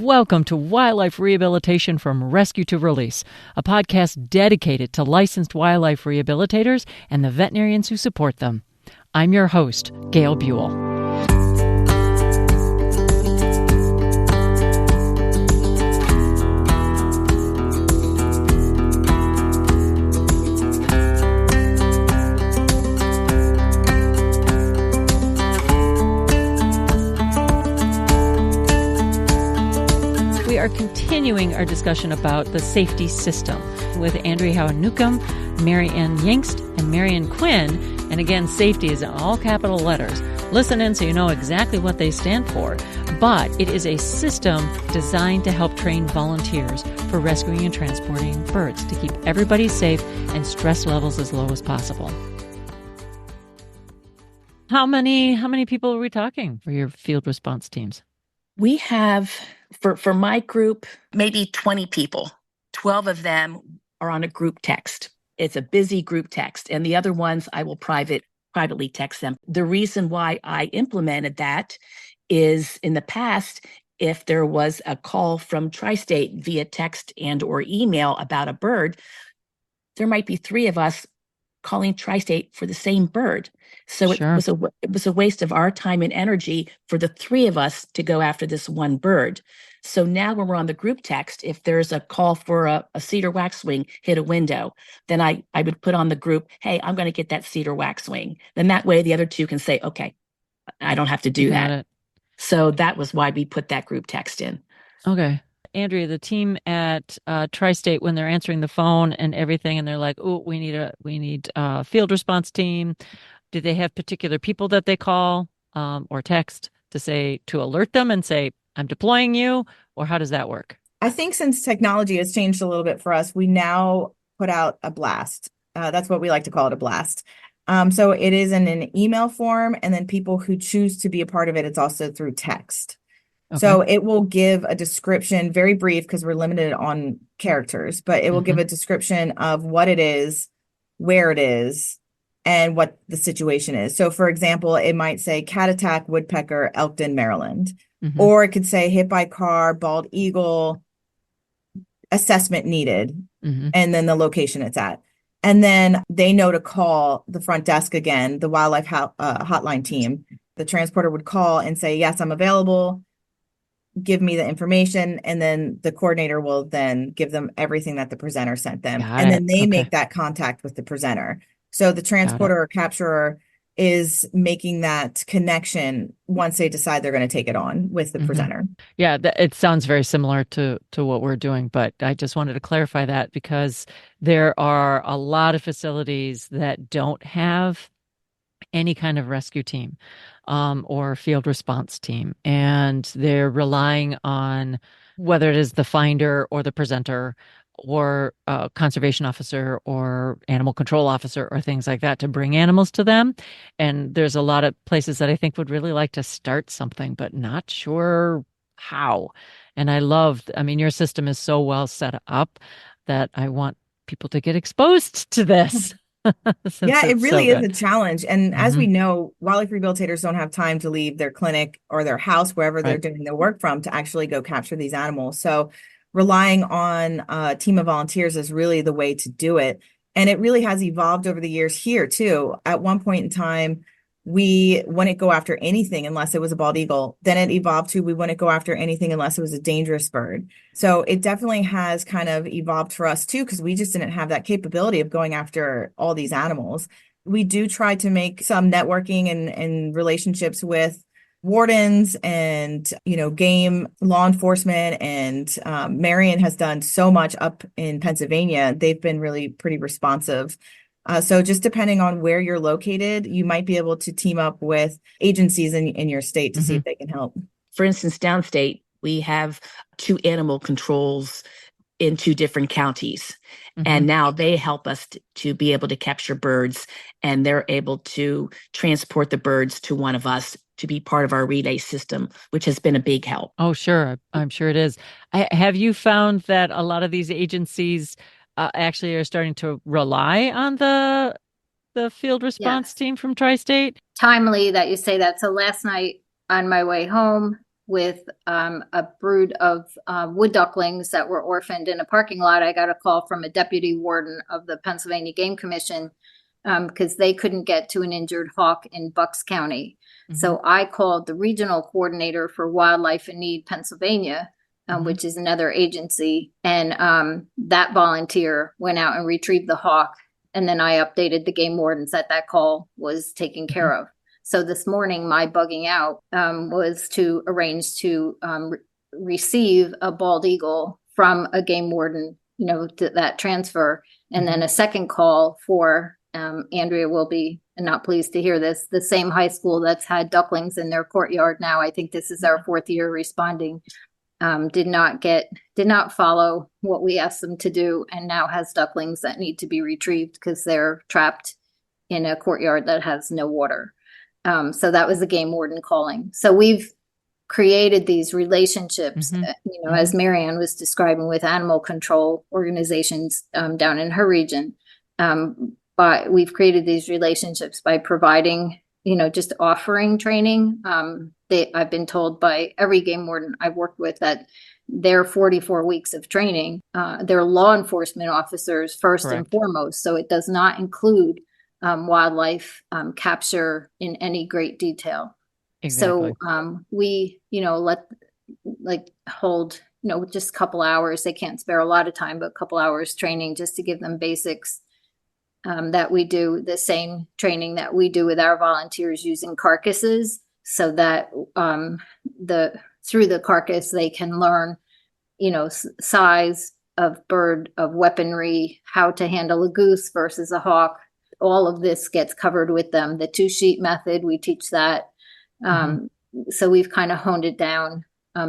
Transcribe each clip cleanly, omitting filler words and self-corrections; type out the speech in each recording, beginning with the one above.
Welcome to Wildlife Rehabilitation from Rescue to Release, a podcast dedicated to licensed wildlife rehabilitators and the veterinarians who support them. I'm your host, Gail Buell. We are continuing our discussion about the safety system with Andrea Howey-Newcomb, Maryanne Yingst, and Marian Quinn. And again, safety is in all capital letters. Listen in so you know exactly what they stand for. But it is a system designed to help train volunteers for rescuing and transporting birds to keep everybody safe and stress levels as low as possible. How many people are we talking for your field response teams? We have, for my group, maybe 20 people. 12 of them are on a group text. It's a busy group text. And the other ones, I will privately text them. The reason why I implemented that is in the past, if there was a call from Tri-State via text and or email about a bird, there might be three of us calling Tri-State for the same bird. So Sure. it was a waste of our time and energy for the three of us to go after this one bird. So now when we're on the group text, if there's a call for a cedar waxwing hit a window, then I would put on the group, hey, I'm going to get that cedar waxwing. Then that way the other two can say, okay, I don't have to do that. So that was why we put that group text in. Okay. Andrea, the team at Tri-State, when they're answering the phone and everything, and they're like, "Oh, we need a field response team." Do they have particular people that they call or text to alert them and say, "I'm deploying you," or how does that work? I think since technology has changed a little bit for us, we now put out a blast. That's what we like to call it, a blast. So it is in an email form, and then people who choose to be a part of it, it's also through text. Okay. So it will give a description, very brief because we're limited on characters, but it will give a description of what it is, where it is, and what the situation is. So for example, it might say cat attack, woodpecker, Elkton, Maryland. Or it could say hit by car, bald eagle, assessment needed, and then the location it's at. And then they know to call the front desk again, the wildlife hotline team. The transporter would call and say, yes, I'm available. Give me the information. And then the coordinator will then give them everything that the presenter sent them. Then they make that contact with the presenter. So the transporter or capturer is making that connection once they decide they're going to take it on with the presenter. Yeah, it sounds very similar to what we're doing, but I just wanted to clarify that because there are a lot of facilities that don't have any kind of rescue team or field response team, and they're relying on whether it is the finder or the presenter or a conservation officer or animal control officer or things like that to bring animals to them. And there's a lot of places that I think would really like to start something, but not sure how. And your system is so well set up that I want people to get exposed to this. Yeah, it really is a challenge. And as we know, wildlife rehabilitators don't have time to leave their clinic or their house, wherever they're doing their work from, to actually go capture these animals. So relying on a team of volunteers is really the way to do it. And it really has evolved over the years here too. At one point in time, we wouldn't go after anything unless it was a bald eagle. Then it evolved to we wouldn't go after anything unless it was a dangerous bird. So it definitely has kind of evolved for us too, because we just didn't have that capability of going after all these animals. We do try to make some networking and relationships with wardens and, game law enforcement. And Marian has done so much up in Pennsylvania. They've been really pretty responsive. So just depending on where you're located, you might be able to team up with agencies in your state to see if they can help. For instance, Downstate, we have 2 animal controls in 2 different counties. And now they help us to be able to capture birds, and they're able to transport the birds to one of us to be part of our relay system, which has been a big help. Oh, sure. I'm sure it is. Have you found that a lot of these agencies actually are starting to rely on the field response team from Tri-State? Timely that you say that. So last night on my way home, with a brood of wood ducklings that were orphaned in a parking lot. I got a call from a deputy warden of the Pennsylvania Game Commission because they couldn't get to an injured hawk in Bucks County. So I called the regional coordinator for Wildlife in Need Pennsylvania, which is another agency. And that volunteer went out and retrieved the hawk. And then I updated the game wardens that that call was taken care of. So this morning, my bugging out was to arrange to receive a bald eagle from a game warden, you know, that transfer. And then a second call for Andrea will be not pleased to hear this. The same high school that's had ducklings in their courtyard now, I think this is our 4th year responding, did not follow what we asked them to do, and now has ducklings that need to be retrieved because they're trapped in a courtyard that has no water. So that was the game warden calling. So we've created these relationships, you know, as Marianne was describing, with animal control organizations down in her region. But we've created these relationships by providing, you know, just offering training. I've been told by every game warden I've worked with that their 44 weeks of training, they're law enforcement officers first and foremost. So it does not include wildlife capture in any great detail. Exactly. So we, you know, hold, you know, just a couple hours. They can't spare a lot of time, but a couple hours training just to give them basics. That we do the same training that we do with our volunteers using carcasses, so that through the carcass they can learn, you know, size of bird, of weaponry, how to handle a goose versus a hawk. All of this gets covered with them. The 2-sheet method, we teach that. So we've kind of honed it down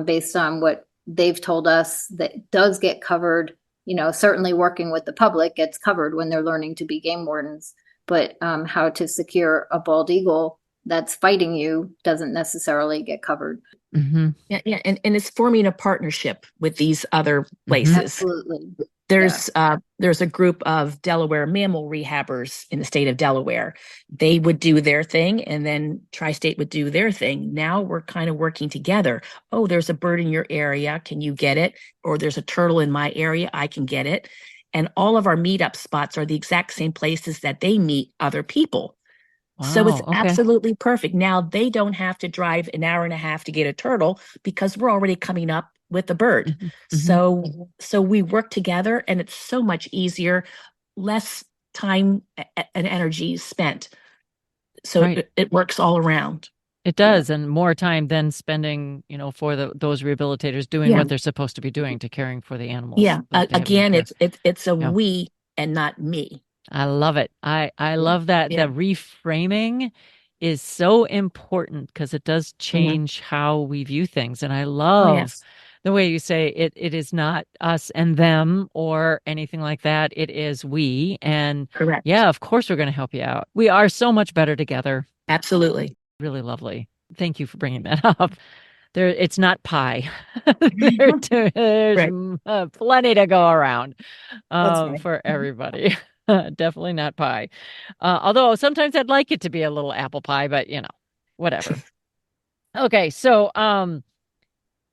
based on what they've told us that does get covered. You know, certainly working with the public gets covered when they're learning to be game wardens, but how to secure a bald eagle that's fighting you doesn't necessarily get covered. Yeah, and it's forming a partnership with these other places. Absolutely. There's a group of Delaware mammal rehabbers in the state of Delaware. They would do their thing, and then Tri-State would do their thing. Now we're kind of working together. Oh, there's a bird in your area. Can you get it? Or there's a turtle in my area. I can get it. And all of our meetup spots are the exact same places that they meet other people. Wow, so it's absolutely perfect. Now they don't have to drive an hour and a half to get a turtle because we're already coming up with the bird. So we work together, and it's so much easier, less time and energy spent. So it works all around. It does, and more time than spending, you know, for those rehabilitators doing what they're supposed to be doing to caring for the animals. Yeah, again, it's a we and not me. I love it. I love that. The reframing is so important because it does change how we view things. And I love the way you say it is not us and them or anything like that. It is we. And yeah, of course we're going to help you out. We are so much better together. Absolutely. Really lovely. Thank you for bringing that up. It's not pie. There's plenty to go around for everybody. Definitely not pie. Although sometimes I'd like it to be a little apple pie, but you know, whatever. Okay, so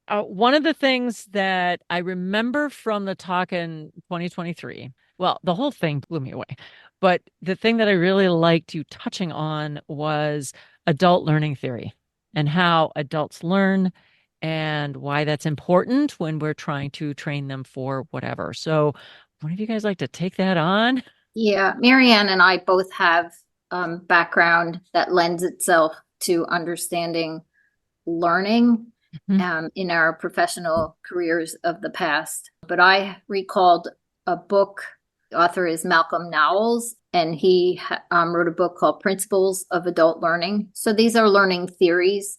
one of the things that I remember from the talk in 2023, well, the whole thing blew me away, but the thing that I really liked you touching on was adult learning theory and how adults learn and why that's important when we're trying to train them for whatever. So one of you guys like to take that on? Yeah, Marianne and I both have background that lends itself to understanding learning in our professional careers of the past. But I recalled a book, the author is Malcolm Knowles, and he wrote a book called Principles of Adult Learning. So these are learning theories.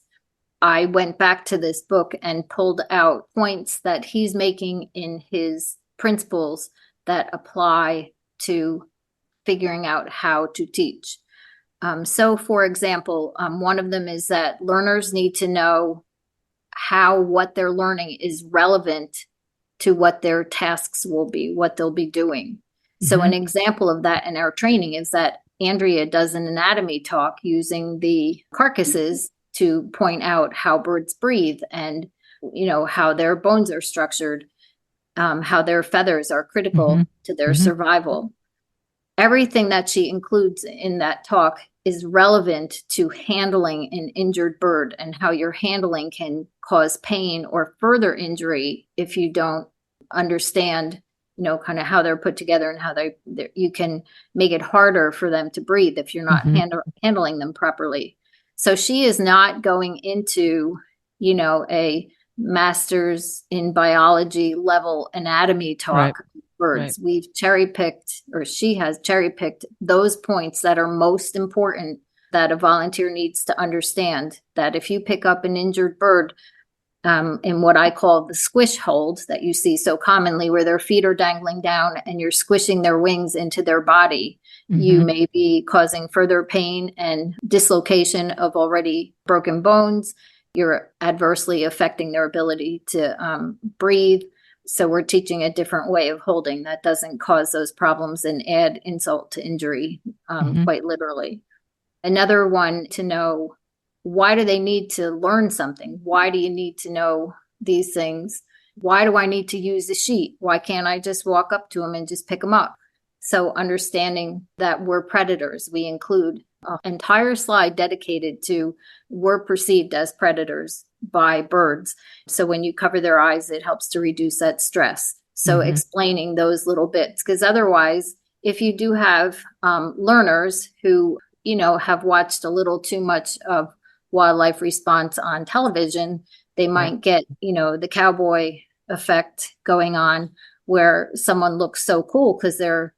I went back to this book and pulled out points that he's making in his principles that apply to figuring out how to teach. So, for example, one of them is that learners need to know how what they're learning is relevant to what their tasks will be, what they'll be doing. So an example of that in our training is that Andrea does an anatomy talk using the carcasses to point out how birds breathe and, how their bones are structured, how their feathers are critical to their survival. Everything that she includes in that talk is relevant to handling an injured bird and how your handling can cause pain or further injury if you don't understand, kind of how they're put together and how you can make it harder for them to breathe if you're not handling them properly. So she is not going into, a master's in biology level anatomy talk of birds. Right. We've she has cherry picked those points that are most important that a volunteer needs to understand. That if you pick up an injured bird, in what I call the squish hold that you see so commonly, where their feet are dangling down and you're squishing their wings into their body, you may be causing further pain and dislocation of already broken bones. You're adversely affecting their ability to breathe. So we're teaching a different way of holding that doesn't cause those problems and add insult to injury, quite literally. Another one to know, why do they need to learn something? Why do you need to know these things? Why do I need to use the sheet? Why can't I just walk up to them and just pick them up? So understanding that we're predators, we include an entire slide dedicated to we're perceived as predators by birds. So when you cover their eyes, it helps to reduce that stress. So explaining those little bits, because otherwise, if you do have learners who, have watched a little too much of wildlife response on television, they might get, the cowboy effect going on where someone looks so cool because they're,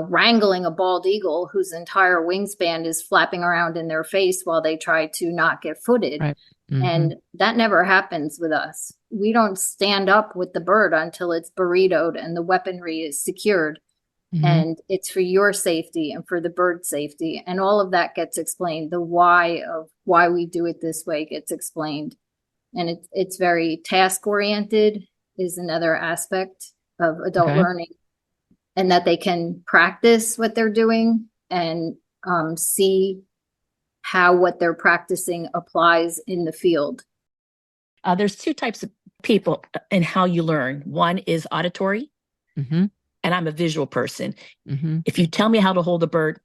wrangling a bald eagle whose entire wingspan is flapping around in their face while they try to not get footed. Right. And that never happens with us. We don't stand up with the bird until it's burritoed and the weaponry is secured. And it's for your safety and for the bird's safety. And all of that gets explained. The why of why we do it this way gets explained. And it's very task oriented is another aspect of adult learning, and that they can practice what they're doing and see how what they're practicing applies in the field. There's two types of people in how you learn. One is auditory, and I'm a visual person. If you tell me how to hold a bird,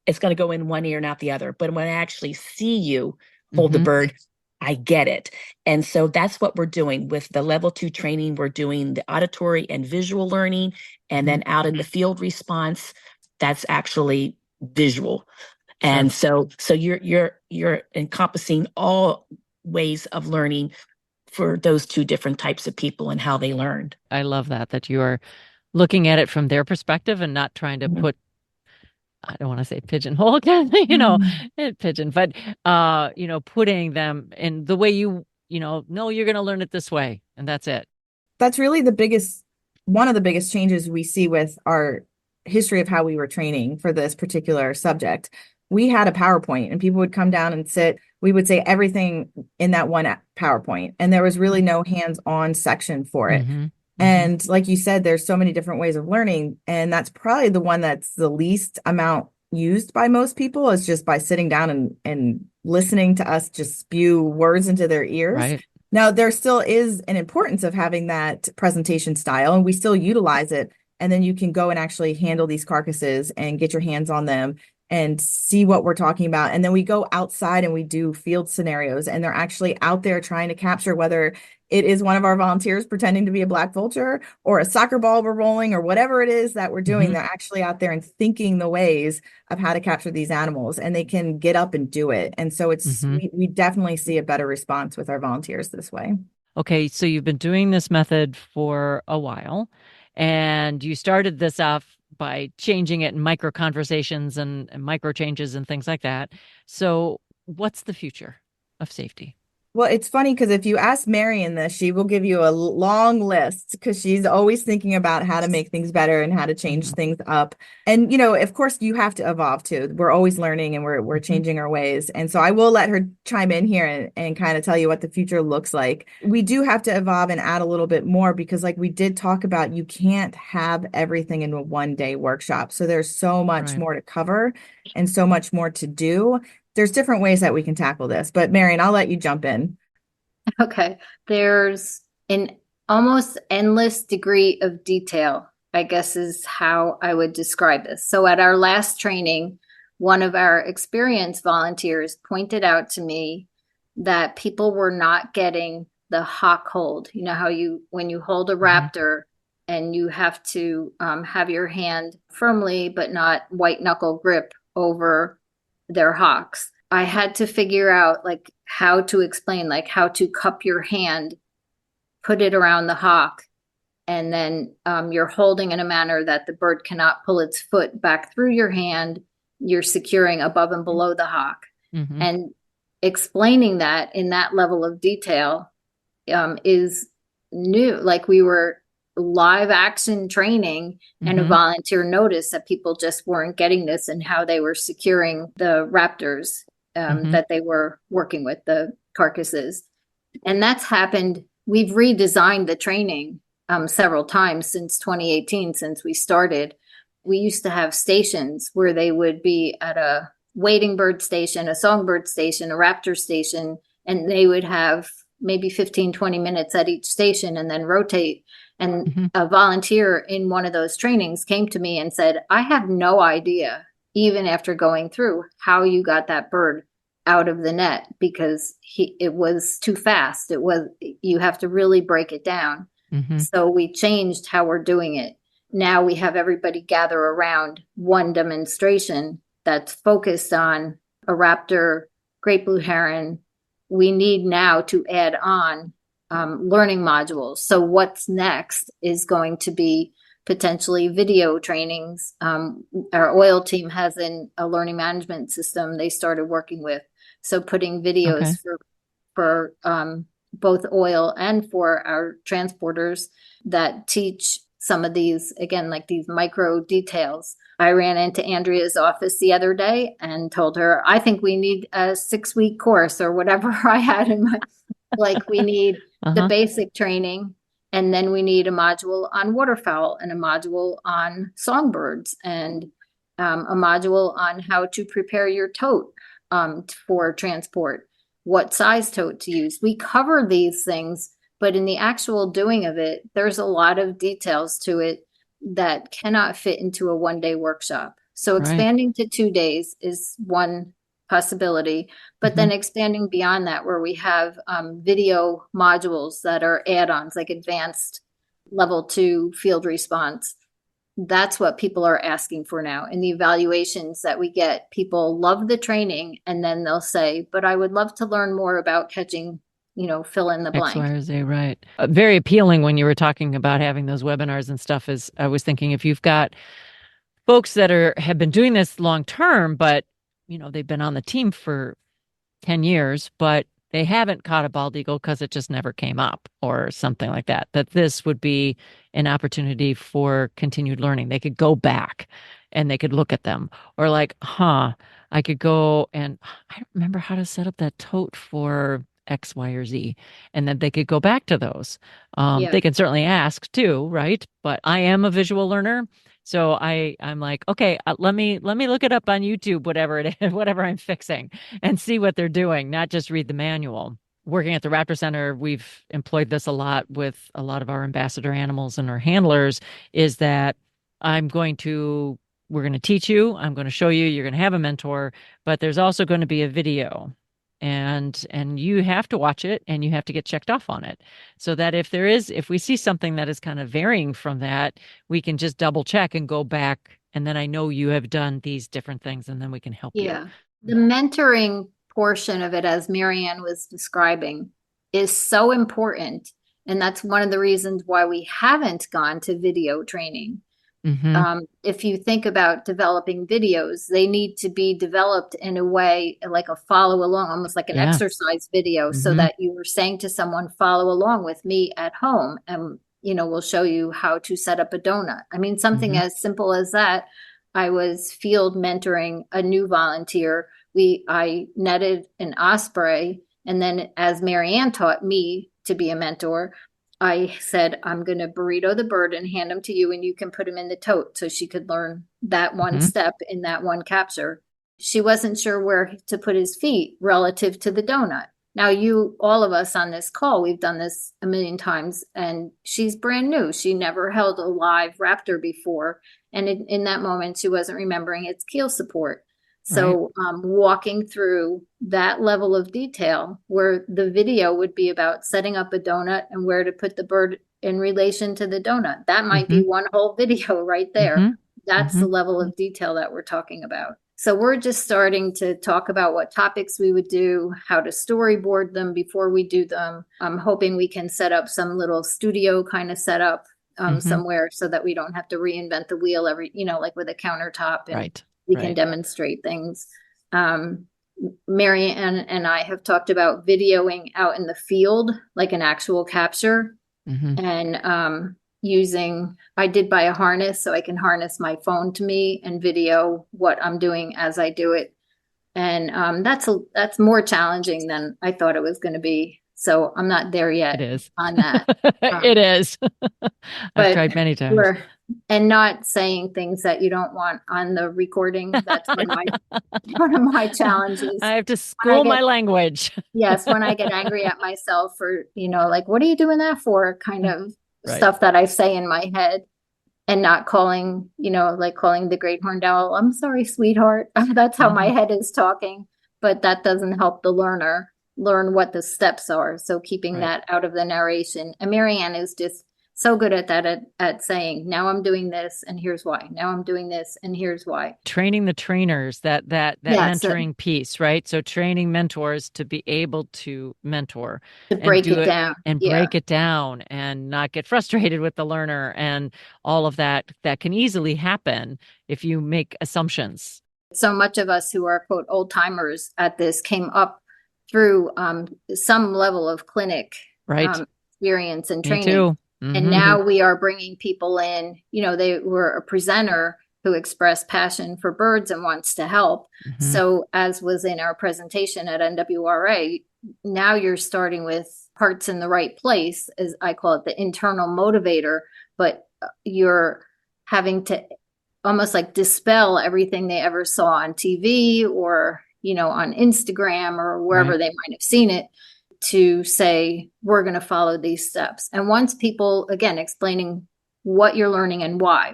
it's going to go in one ear and out the other. But when I actually see you hold the bird, I get it. And so that's what we're doing with the level 2 training. We're doing the auditory and visual learning. And then out in the field response, that's actually visual. And so you're encompassing all ways of learning for those two different types of people and how they learned. I love that you are looking at it from their perspective and not trying to put, I don't want to say pigeonhole, pigeon, but, putting them in the way no, you're going to learn it this way. And that's it. That's really one of the biggest changes we see with our history of how we were training for this particular subject. We had a PowerPoint and people would come down and sit. We would say everything in that one PowerPoint, and there was really no hands-on section for it. And like you said, there's so many different ways of learning. And that's probably the one that's the least amount used by most people, is just by sitting down and listening to us just spew words into their ears. Right. Now, there still is an importance of having that presentation style, and we still utilize it. And then you can go and actually handle these carcasses and get your hands on them and see what we're talking about. And then we go outside and we do field scenarios, and they're actually out there trying to capture, whether it is one of our volunteers pretending to be a black vulture or a soccer ball we're rolling or whatever it is that we're doing. They're actually out there and thinking the ways of how to capture these animals, and they can get up and do it. And so we definitely see a better response with our volunteers this way. Okay, so you've been doing this method for a while, and you started this off by changing it in micro conversations and micro changes and things like that. So what's the future of safety? Well, it's funny because if you ask Marian this, she will give you a long list, because she's always thinking about how to make things better and how to change things up. And, of course, you have to evolve too. We're always learning and we're changing our ways. And so I will let her chime in here and kind of tell you what the future looks like. We do have to evolve and add a little bit more, because like we did talk about, you can't have everything in a 1-day workshop. So there's so much more to cover and so much more to do, there's different ways that we can tackle this, but Marian, I'll let you jump in. Okay. There's an almost endless degree of detail, I guess is how I would describe this. So at our last training, one of our experienced volunteers pointed out to me that people were not getting the hock hold. You know how when you hold a raptor and you have to have your hand firmly, but not white knuckle grip over their hocks. I had to figure out like how to explain, like how to cup your hand, put it around the hock, and then you're holding in a manner that the bird cannot pull its foot back through your hand. You're securing above and below the hock. And explaining that in that level of detail is new. Like we were live action training and a volunteer noticed that people just weren't getting this and how they were securing the raptors that they were working with, the carcasses. And that's happened. We've redesigned the training several times since 2018, since we started. We used to have stations where they would be at a wading bird station, a songbird station, a raptor station, and they would have maybe 15, 20 minutes at each station and then rotate. And a volunteer in one of those trainings came to me and said, I have no idea, even after going through, how you got that bird out of the net because it was too fast. You have to really break it down. So we changed how we're doing it. Now we have everybody gather around one demonstration that's focused on a raptor, great blue heron. We need now to add on learning modules. So what's next is going to be potentially video trainings. Our oil team has a learning management system they started working with. So putting videos for both oil and for our transporters that teach some of these, again, like these micro details. I ran into Andrea's office the other day and told her, I think we need a 6-week course or whatever I had in my, like we need the basic training. And then we need a module on waterfowl and a module on songbirds and a module on how to prepare your tote for transport, what size tote to use. We cover these things, but in the actual doing of it, there's a lot of details to it that cannot fit into a 1-day workshop. So expanding to 2 days is one possibility, but then expanding beyond that, where we have video modules that are add-ons, like advanced level 2 field response. That's what people are asking for now. In the evaluations that we get, people love the training, and then they'll say, but I would love to learn more about catching, fill in the blank. X, Y, or Z, right. Very appealing when you were talking about having those webinars and stuff is I was thinking if you've got folks that have been doing this long term, but they've been on the team for 10 years, but they haven't caught a bald eagle because it just never came up or something like that, that this would be an opportunity for continued learning. They could go back and they could look at them or like, I could go and I don't remember how to set up that tote for X, Y, or Z. And then they could go back to those. They can certainly ask too, right? But I am a visual learner. So I'm like, okay, let me look it up on YouTube, whatever it is, whatever I'm fixing, and see what they're doing, not just read the manual. Working at the Raptor Center, we've employed this a lot with a lot of our ambassador animals and our handlers, is that we're going to teach you, I'm going to show you, you're going to have a mentor, but there's also going to be a video. And you have to watch it and you have to get checked off on it so that if we see something that is kind of varying from that, we can just double check and go back. And then I know you have done these different things and then we can help you. Yeah. The mentoring portion of it, as Marianne was describing, is so important. And that's one of the reasons why we haven't gone to video training. If you think about developing videos, they need to be developed in a way like a follow along, almost like an exercise video, so that you were saying to someone, follow along with me at home. And, we'll show you how to set up a donut. I mean, something as simple as that. I was field mentoring a new volunteer. I netted an osprey. And then as Marianne taught me to be a mentor, I said, I'm going to burrito the bird and hand him to you and you can put him in the tote. So she could learn that one step in that one capture. she wasn't sure where to put his feet relative to the donut. Now, all of us on this call, we've done this a million times, and she's brand new. She never held a live Raptor before. And in that moment, she wasn't remembering its keel support. So walking through that level of detail, where the video would be about setting up a donut and where to put the bird in relation to the donut. That might be one whole video right there. That's the level of detail that we're talking about. So we're just starting to talk about what topics we would do, how to storyboard them before we do them. I'm hoping we can set up some little studio kind of setup somewhere so that we don't have to reinvent the wheel every, like with a countertop, and we can demonstrate things. Marianne and I have talked about videoing out in the field, like an actual capture, and I did buy a harness so I can harness my phone to me and video what I'm doing as I do it. And that's more challenging than I thought it was going to be. So I'm not there yet on that. It is. I've tried many times. And not saying things that you don't want on the recording. That's one of my challenges. I have to school my language. Yes, when I get angry at myself for, like, what are you doing that for? Kind of stuff that I say in my head, and not calling, like calling the great horned owl, I'm sorry, sweetheart. That's how my head is talking, but that doesn't help the learner learn what the steps are. So keeping that out of the narration. And Marianne is just so good at that, at saying, now I'm doing this and here's why. Now I'm doing this and here's why. Training the trainers, that mentoring piece, right? So training mentors to be able to mentor, to break it down and break it down and not get frustrated with the learner, and all of that can easily happen if you make assumptions. So much of us who are, quote, old timers at this came up through some level of clinic experience and training. Me too. And now we are bringing people in, they were a presenter who expressed passion for birds and wants to help. So as was in our presentation at NWRA, now you're starting with hearts in the right place, as I call it, the internal motivator, but you're having to almost like dispel everything they ever saw on TV or, on Instagram or wherever they might have seen it, to say, we're going to follow these steps. And once people, again, explaining what you're learning and why,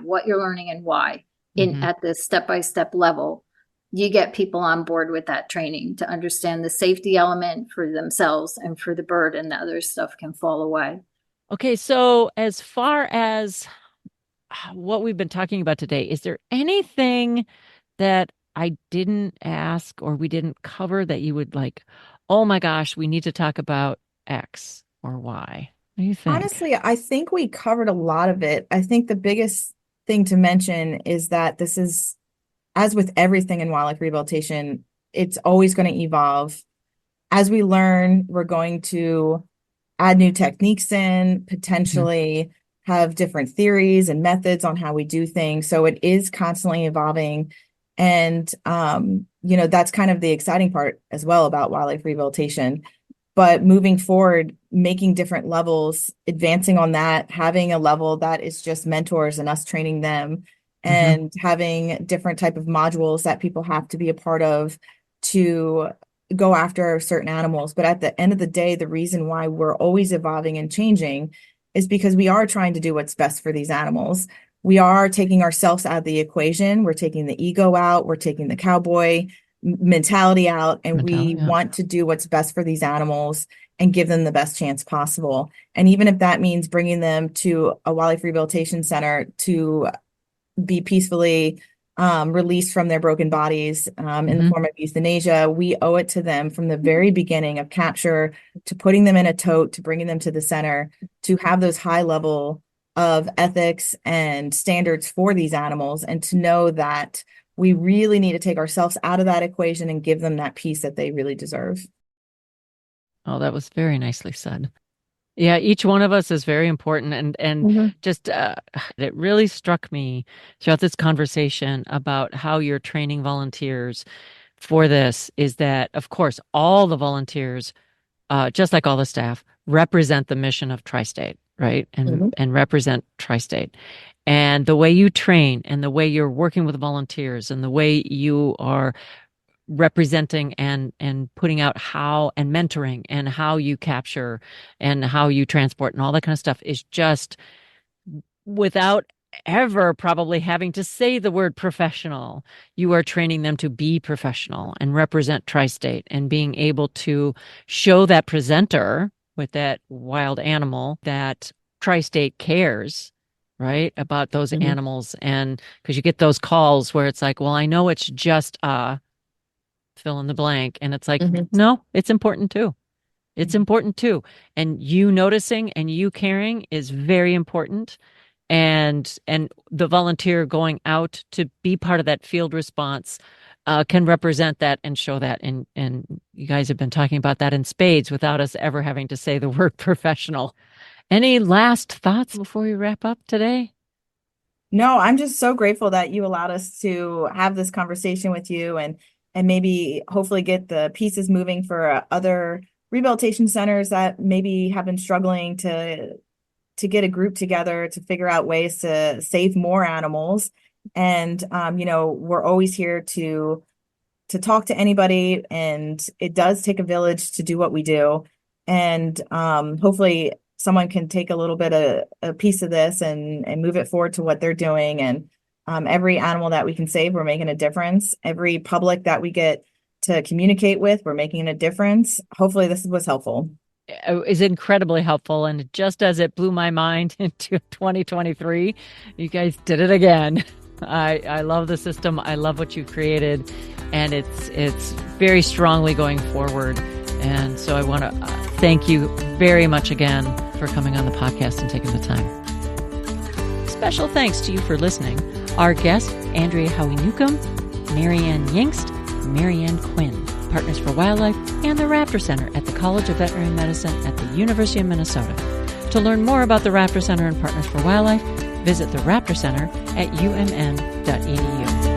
at this step-by-step level, you get people on board with that training to understand the safety element for themselves and for the bird, and the other stuff can fall away. Okay. So as far as what we've been talking about today, is there anything that I didn't ask or we didn't cover that you would like, oh my gosh, we need to talk about X or Y? What do you think? Honestly, I think we covered a lot of it. I think the biggest thing to mention is that this is, as with everything in wildlife rehabilitation, it's always going to evolve. As we learn, we're going to add new techniques in, potentially have different theories and methods on how we do things. So it is constantly evolving. And, that's kind of the exciting part as well about wildlife rehabilitation. But moving forward, making different levels, advancing on that, having a level that is just mentors and us training them, and having different type of modules that people have to be a part of to go after certain animals. But at the end of the day, the reason why we're always evolving and changing is because we are trying to do what's best for these animals. We are taking ourselves out of the equation. We're taking the ego out. We're taking the cowboy mentality out, and we want to do what's best for these animals and give them the best chance possible. And even if that means bringing them to a wildlife rehabilitation center to be peacefully released from their broken bodies in the form of euthanasia, we owe it to them from the very beginning of capture, to putting them in a tote, to bringing them to the center, to have those high level of ethics and standards for these animals, and to know that we really need to take ourselves out of that equation and give them that peace that they really deserve. Oh, that was very nicely said. Yeah, each one of us is very important. And just it really struck me throughout this conversation about how you're training volunteers for this is that, of course, all the volunteers, just like all the staff, represent the mission of Tri-State, right? And represent Tri-State. And the way you train and the way you're working with volunteers and the way you are representing and putting out how, and mentoring and how you capture and how you transport and all that kind of stuff is just, without ever probably having to say the word professional, you are training them to be professional and represent Tri-State, and being able to show that presenter with that wild animal that Tri-State cares, right, about those Mhm. animals. And because you get those calls where it's like, well, I know it's just fill in the blank, and it's like, Mhm. no, it's important too. It's Mhm. important too. And you noticing and you caring is very important. And the volunteer going out to be part of that field response can represent that and show that. And you guys have been talking about that in spades without us ever having to say the word professional. Any last thoughts before we wrap up today? No, I'm just so grateful that you allowed us to have this conversation with you, and maybe hopefully get the pieces moving for other rehabilitation centers that maybe have been struggling to get a group together to figure out ways to save more animals. And we're always here to talk to anybody, and it does take a village to do what we do. And hopefully someone can take a little bit of a piece of this and move it forward to what they're doing. And every animal that we can save, we're making a difference. Every public that we get to communicate with, we're making a difference. Hopefully this was helpful. Is incredibly helpful. And just as it blew my mind into 2023, you guys did it again. I love the system. I love what you've created, and it's very strongly going forward. And so I want to thank you very much again for coming on the podcast and taking the time. Special thanks to you for listening. Our guests, Andrea Howey-Newcomb, Maryanne Yingst, Marian Quinn, Partners for Wildlife, and the Raptor Center at the College of Veterinary Medicine at the University of Minnesota. To learn more about the Raptor Center and Partners for Wildlife, visit the Raptor Center at umn.edu.